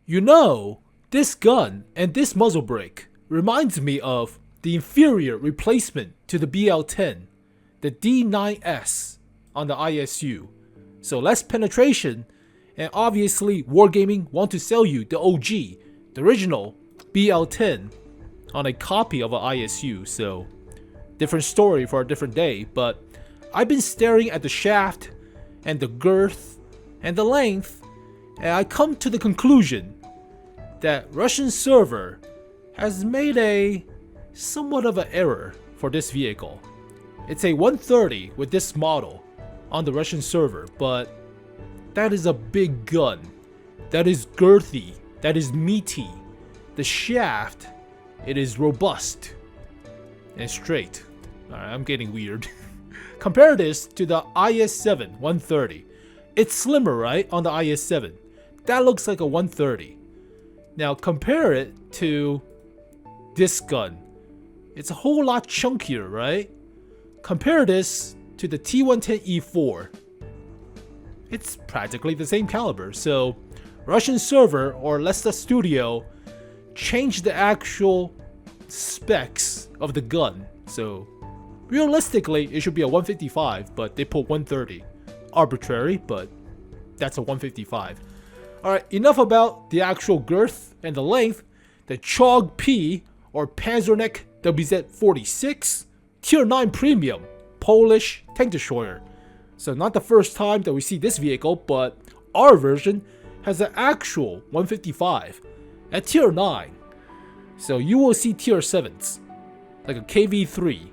You know, this gun and this muzzle brake reminds me of the inferior replacement to the BL10, the D9S on the ISU. So less penetration, and obviously Wargaming want to sell you the OG, the original BL10 on a copy of an ISU, so different story for a different day. But I've been staring at the shaft and the girth and the length, and I come to the conclusion that Russian server has made a somewhat of an error for this vehicle. It's a 130 with this model on the Russian server, but that is a big gun. That is girthy. That is meaty. The shaft, it is robust and straight. Alright, I'm getting weird. Compare this to the IS-7 130. It's slimmer, right, on the IS-7. That looks like a 130. Now compare it to this gun. It's a whole lot chunkier, right? Compare this to the T110E4. It's practically the same caliber. So Russian server or Lesta Studio changed the actual specs of the gun. So realistically it should be a 155, but they put 130. Arbitrary, but that's a 155. Alright, enough about the actual girth and the length. The Czołg P or Panzerneck WZ46 Tier 9 Premium Polish tank destroyer. So not the first time that we see this vehicle, but our version has an actual 155 at Tier 9. So you will see Tier 7s, like a KV3,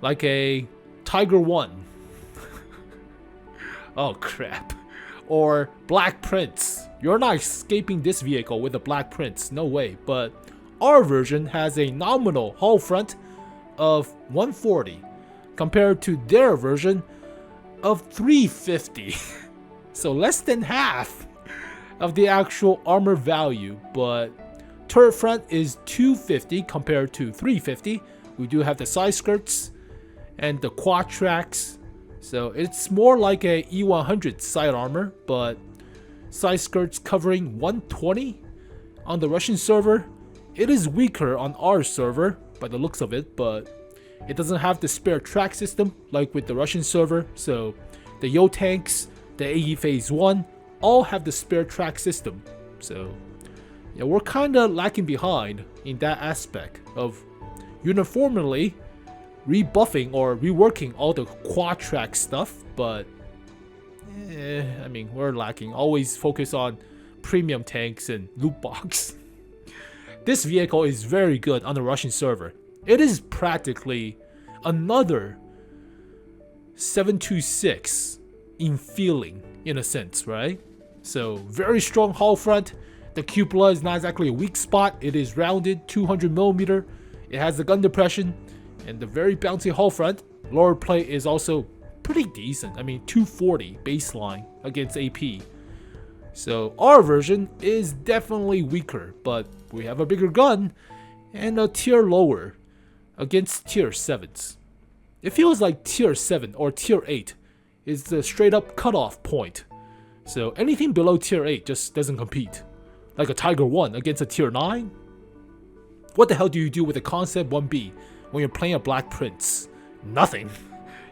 like a Tiger 1. Oh crap. Or Black Prince. You're not escaping this vehicle with a Black Prince, no way. But our version has a nominal hull front of 140 compared to their version of 350. So less than half of the actual armor value, but turret front is 250 compared to 350. We do have the side skirts and the quad tracks. So it's more like a E100 side armor, but side skirts covering 120 on the Russian server. It is weaker on our server by the looks of it, but it doesn't have the spare track system like with the Russian server. So the 𝗖𝘇cie, the 𝗖𝘇cie all have the spare track system. So yeah, we're kinda lacking behind in that aspect of uniformly rebuffing or reworking all the quad track stuff, but I mean, we're lacking. Always focus on premium tanks and loot box. This vehicle is very good on the Russian server. It is practically another 726 in feeling, in a sense, right? So very strong hull front. The cupola is not exactly a weak spot. It is rounded 200mm. It has the gun depression and the very bouncy hull front. Lower plate is also pretty decent. I mean, 240 baseline against AP. So our version is definitely weaker, but we have a bigger gun and a tier lower against tier 7s. It feels like tier 7 or tier 8 is the straight up cutoff point. So anything below tier 8 just doesn't compete. Like a Tiger 1 against a tier 9? What the hell do you do with a Concept 1B when you're playing a Black Prince? Nothing.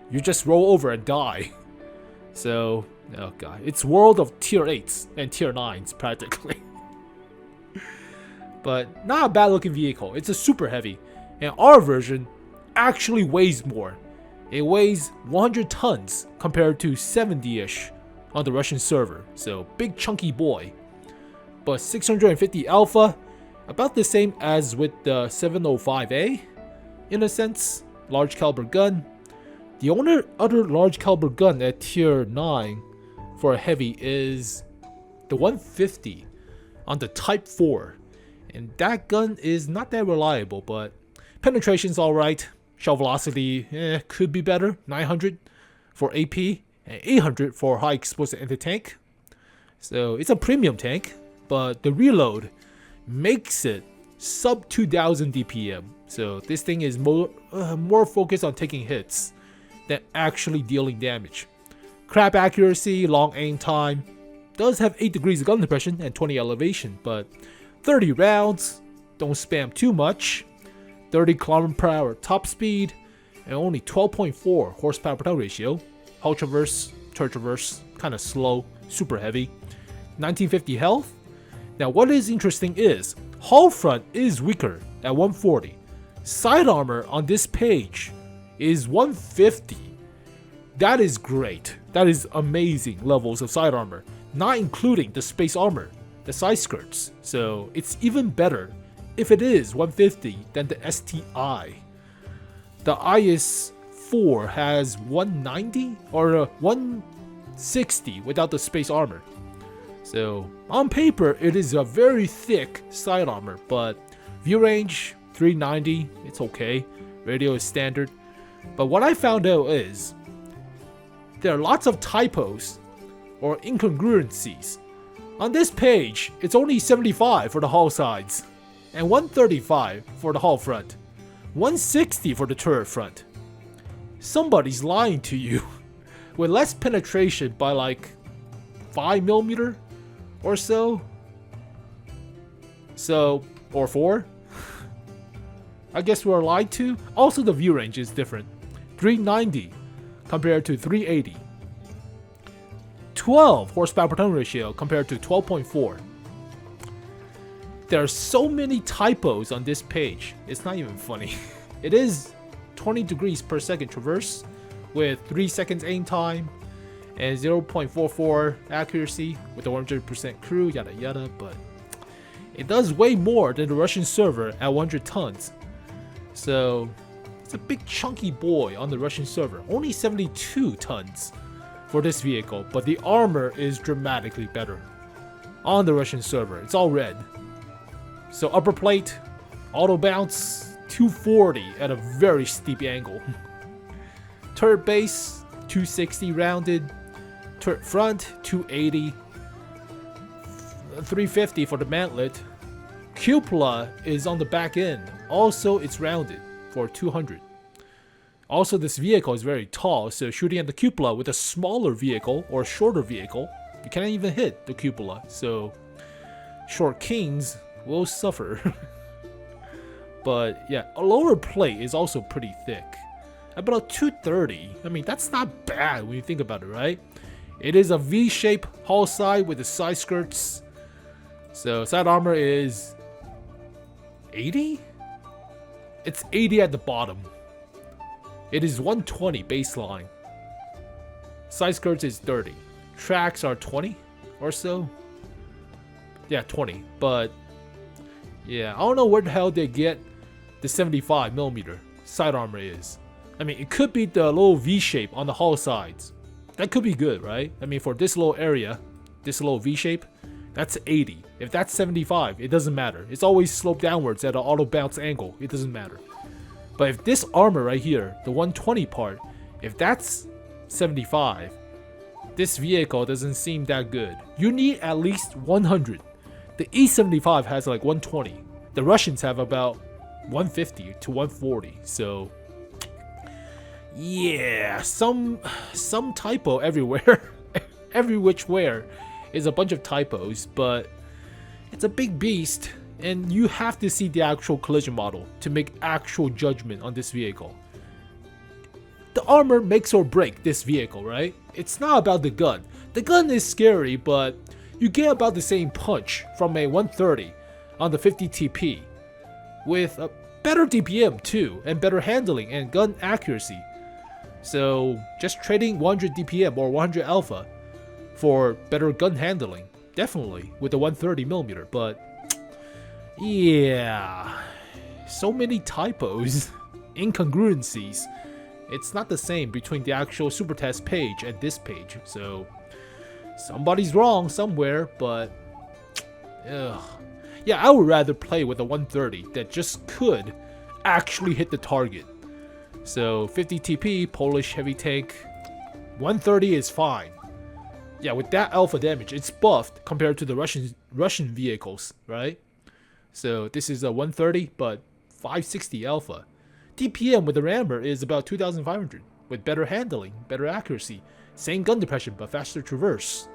You just roll over and die. So, oh god, it's world of tier 8s and tier 9s practically. But not a bad looking vehicle. It's a super heavy, and our version actually weighs more. It weighs 100 tons compared to 70ish on the Russian server. So big chunky boy. But 650 alpha, about the same as with the 705A in a sense. Large caliber gun. The only other large caliber gun at tier 9 for a heavy is the 150 on the Type 4. And that gun is not that reliable, but penetration's alright. Shell velocity could be better. 900 for AP and 800 for high explosive anti-tank. So it's a premium tank, but the reload makes it sub 2000 DPM. So this thing is more focused on taking hits than actually dealing damage. Crap accuracy, long aim time, does have 8 degrees of gun depression and 20 elevation, but 30 rounds, don't spam too much, 30 km/h top speed, and only 12.4 horsepower per ton ratio. Hull traverse, turret traverse, kind of slow, super heavy. 1950 health. Now what is interesting is, hull front is weaker at 140. Side armor on this page is 150. That is great. That is amazing levels of side armor, not including the space armor, the side skirts. So it's even better if it is 150 than the STI. The IS-4 has 190 or 160 without the space armor. So on paper, it is a very thick side armor, but view range 390, it's okay. Radio is standard. But what I found out is there are lots of typos or incongruencies. On this page, it's only 75 for the hull sides and 135 for the hull front, 160 for the turret front. Somebody's lying to you with less penetration by like 5mm or so. Or 4. I guess we're lied to. Also, the view range is different. 390 compared to 380. 12 horsepower per ton ratio compared to 12.4. There are so many typos on this page. It's not even funny. It is 20 degrees per second traverse with 3 seconds aim time and 0.44 accuracy with a 100% crew, yada yada, but it does way more than the Russian server at 100 tons. So it's a big chunky boy on the Russian server, only 72 tons for this vehicle, but the armor is dramatically better on the Russian server. It's all red. So upper plate, auto bounce, 240 at a very steep angle. Turret base, 260 rounded. Turret front, 280. 350 for the mantlet. Cupola is on the back end. Also, it's rounded for 200. Also, this vehicle is very tall, so shooting at the cupola with a smaller vehicle or shorter vehicle, you can't even hit the cupola. So, short kings will suffer. But yeah, a lower plate is also pretty thick. About 230. I mean, that's not bad when you think about it, right? It is a V-shape hull side with the side skirts. So side armor is 80? It's 80 at the bottom. It is 120 baseline. Side skirts is 30. Tracks are 20 or so. Yeah, 20. But yeah, I don't know where the hell they get the 75mm side armor is. I mean, it could be the little V shape on the hull sides. That could be good, right? I mean, for this little area, this little V shape, that's 80. If that's 75, it doesn't matter. It's always sloped downwards at an auto bounce angle. It doesn't matter. But if this armor right here, the 120 part, if that's 75, this vehicle doesn't seem that good. You need at least 100. The 𝗖𝗇cie has like 120. The Russians have about 150 to 140. So yeah, some typo everywhere. Every which where is a bunch of typos, but it's a big beast, and you have to see the actual collision model to make actual judgment on this vehicle. The armor makes or break this vehicle, right? It's not about the gun. The gun is scary, but you get about the same punch from a 130 on the 50 TP with a better DPM too, and better handling and gun accuracy. So just trading 100 DPM or 100 alpha for better gun handling, definitely with the 130mm. But yeah, so many typos, incongruencies. It's not the same between the actual Supertest page and this page. So somebody's wrong somewhere, but yeah, I would rather play with a 130 that just could actually hit the target. So 50 TP, Polish heavy tank, 130 is fine. Yeah, with that alpha damage, it's buffed compared to the Russian vehicles, right? So this is a 130, but 560 alpha. DPM with the rammer is about 2,500, with better handling, better accuracy, same gun depression, but faster traverse.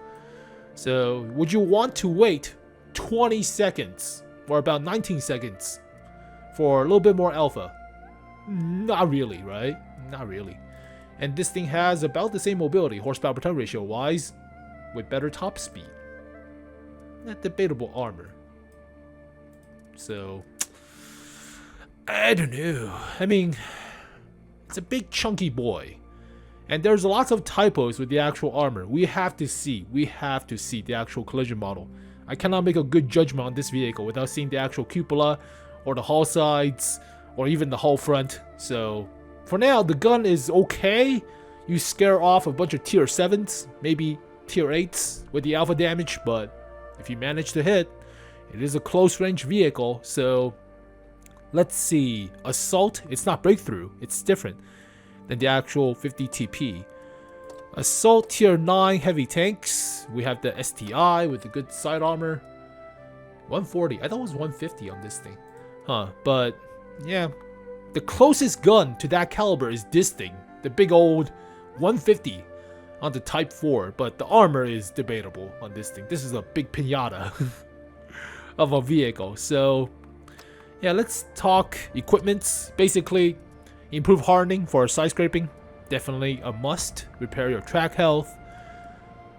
So would you want to wait 20 seconds or about 19 seconds for a little bit more alpha? Not really, right? Not really. And this thing has about the same mobility, horsepower per ton ratio wise, with better top speed. Not debatable armor. So, I don't know. I mean, it's a big chunky boy. And there's lots of typos with the actual armor. We have to see the actual collision model. I cannot make a good judgment on this vehicle without seeing the actual cupola, or the hull sides, or even the hull front. So, for now, the gun is okay. You scare off a bunch of tier 7s, maybe tier 8s with the alpha damage, but if you manage to hit, it is a close range vehicle. So, let's see. Assault, it's not breakthrough, it's different than the actual 50 TP. Assault tier 9 heavy tanks. We have the STI with the good side armor. 140. I thought it was 150 on this thing. But yeah. The closest gun to that caliber is this thing. The big old 150 on the Type 4. But the armor is debatable on this thing. This is a big pinata of a vehicle. So yeah, let's talk equipment. Basically, improve hardening for side scraping. Definitely a must. Repair your track health.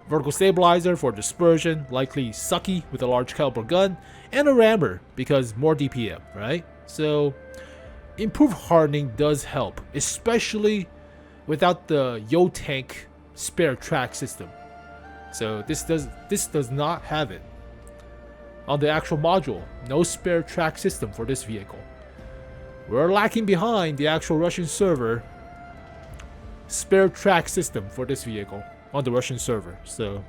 Vertical stabilizer for dispersion. Likely sucky with a large caliber gun. And a rammer because more DPM, right? So improved hardening does help, especially without the 𝗖𝘇cie spare track system. So this does not have it. On the actual module, no spare track system for this vehicle. We're lacking behind the actual Russian server spare track system for this vehicle on the Russian server. So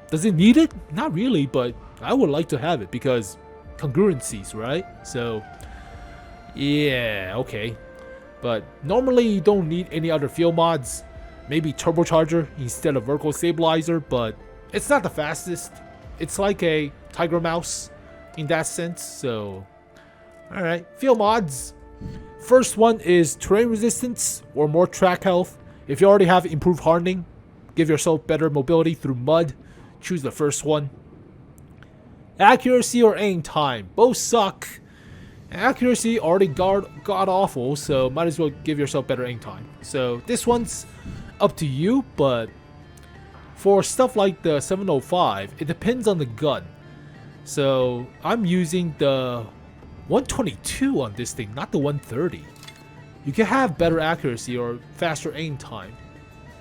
does it need it? Not really, but I would like to have it because congruencies, right? So yeah, okay. But normally you don't need any other field mods. Maybe turbocharger instead of vertical stabilizer, but it's not the fastest. It's like a Tiger Mouse in that sense. So alright, field mods. First one is terrain resistance or more track health. If you already have improved hardening, give yourself better mobility through mud, choose the first one. Accuracy or aim time, both suck. Accuracy already god awful, so might as well give yourself better aim time. So this one's up to you, but for stuff like the 705, it depends on the gun. So I'm using the 122 on this thing, not the 130. You can have better accuracy or faster aim time,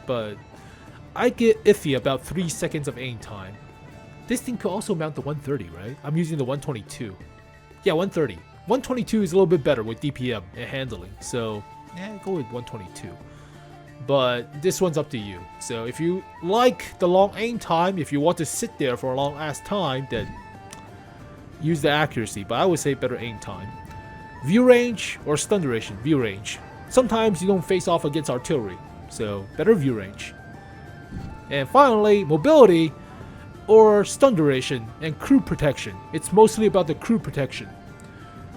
but I get iffy about 3 seconds of aim time. This thing could also mount the 130, right? I'm using the 122. Yeah, 130. 122 is a little bit better with DPM and handling, so yeah, go with 122. But this one's up to you. So if you like the long aim time, if you want to sit there for a long ass time, then use the accuracy, but I would say better aim time. View range or stun duration. View range. Sometimes you don't face off against artillery, so better view range. And finally, mobility or stun duration and crew protection. It's mostly about the crew protection.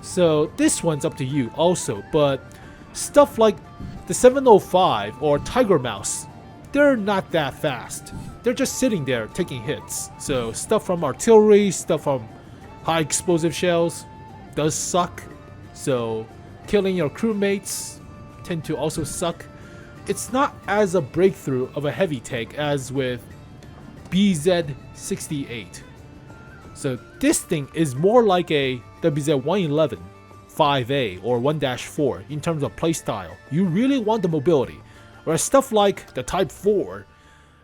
So this one's up to you also, but stuff like the 705 or Tiger Mouse, they're not that fast. They're just sitting there taking hits. So stuff from artillery, stuff from high explosive shells does suck. So killing your crewmates tend to also suck. It's not as a breakthrough of a heavy tank as with 𝗣𝗫68. So this thing is more like a 𝗣𝗫111 5A or 1-4 in terms of playstyle. You really want the mobility. Whereas stuff like the Type 4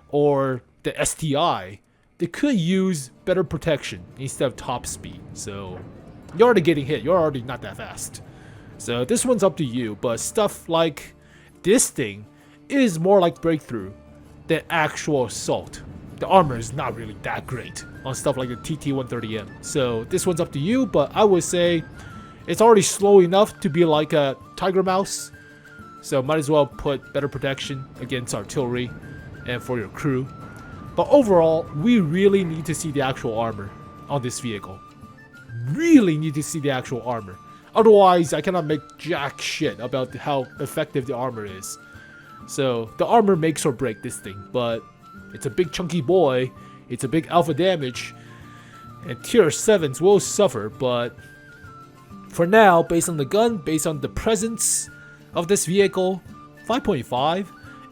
or the STI, they could use better protection instead of top speed. So you're already getting hit. You're already not that fast. So this one's up to you. But stuff like this thing is more like breakthrough than actual assault. The armor is not really that great on stuff like the TT130M. So this one's up to you, but I would say it's already slow enough to be like a Tiger Mouse. So might as well put better protection against artillery and for your crew. But overall, we really need to see the actual armor on this vehicle. Really need to see the actual armor. Otherwise, I cannot make jack shit about how effective the armor is. So the armor makes or break this thing, but it's a big chunky boy. It's a big alpha damage, and tier 7s will suffer, but for now, based on the gun, based on the presence of this vehicle, 5.5.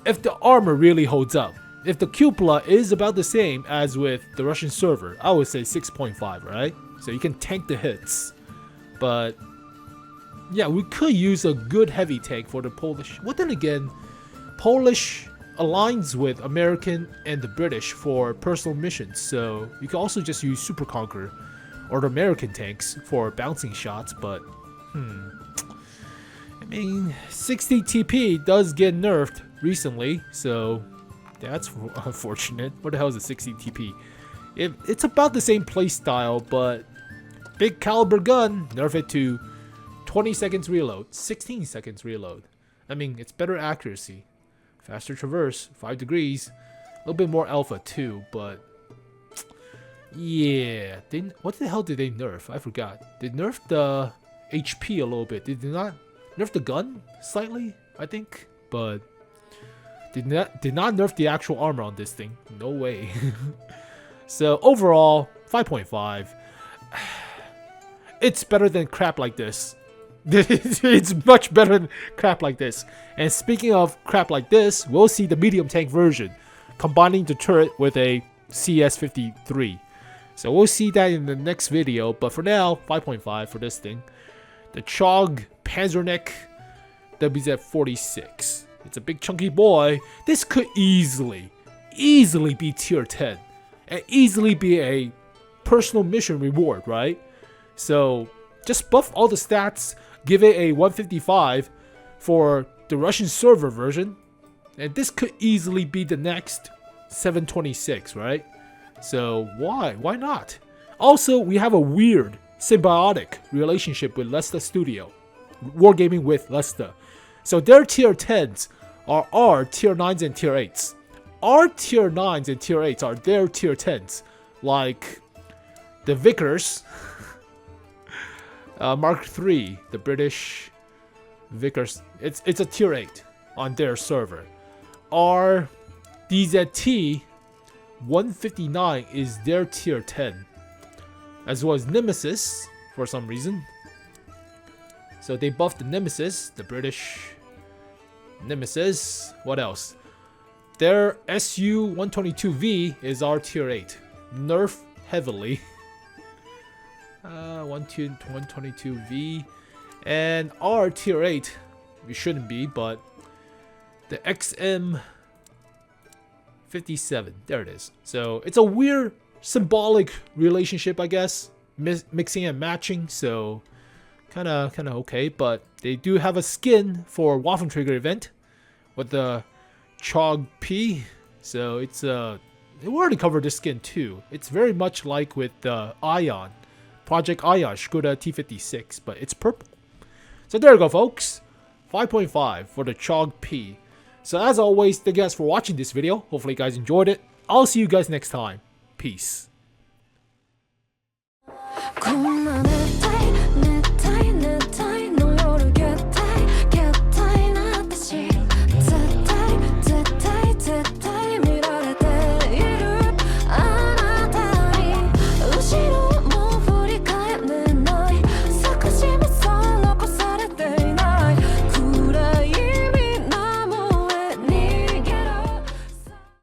If the armor really holds up, if the cupola is about the same as with the Russian server, I would say 6.5, right? So you can tank the hits. But yeah, we could use a good heavy tank for the Polish. Well, then again, Polish aligns with American and the British for personal missions, so you can also just use Super Conqueror or the American tanks for bouncing shots. But I mean, 60 TP does get nerfed recently, so that's unfortunate. What the hell is a 60 TP? It's about the same playstyle, but big caliber gun, nerf it to 20 seconds reload, 16 seconds reload. I mean, it's better accuracy, faster traverse, 5 degrees, a little bit more alpha too, but yeah, what the hell did they nerf? I forgot. They nerfed the HP a little bit. Did they not nerf the gun slightly? I think, but did not nerf the actual armor on this thing. No way. So overall, 5.5. It's better than crap like this. It's much better than crap like this. And speaking of crap like this, we'll see the medium tank version, combining the turret with a CS-53. So we'll see that in the next video. But for now, 5.5 for this thing. The Czołg Panzerneck WZ-46. It's a big chunky boy. This could easily be tier 10. And easily be a personal mission reward, right? So just buff all the stats, give it a 155 for the Russian server version, and this could easily be the next 726, right? So why not? Also, we have a weird symbiotic relationship with Lesta Studio, wargaming with Lesta. So their tier 10s are our tier 9s and tier 8s. Our tier 9s and tier 8s are their tier 10s, like the Vickers. Mark III, the British Vickers, it's a tier 8 on their server. Our DZT 159 is their tier 10, as well as Nemesis for some reason. So they buffed the Nemesis, the British Nemesis. What else? Their SU-122V is our tier 8, nerfed heavily. 122V, and our tier 8, we shouldn't be, but the XM57, there it is. So it's a weird symbolic relationship, I guess, mixing and matching, so kind of okay. But they do have a skin for Waffentrigger event with the Czołg P, so it's we already covered this skin too. It's very much like with the Ion, Project Ion Skoda T56, but it's purple. So there you go, folks. 5.5 for the Czołg P. So as always, thank you guys for watching this video. Hopefully you guys enjoyed it. I'll see you guys next time. Peace.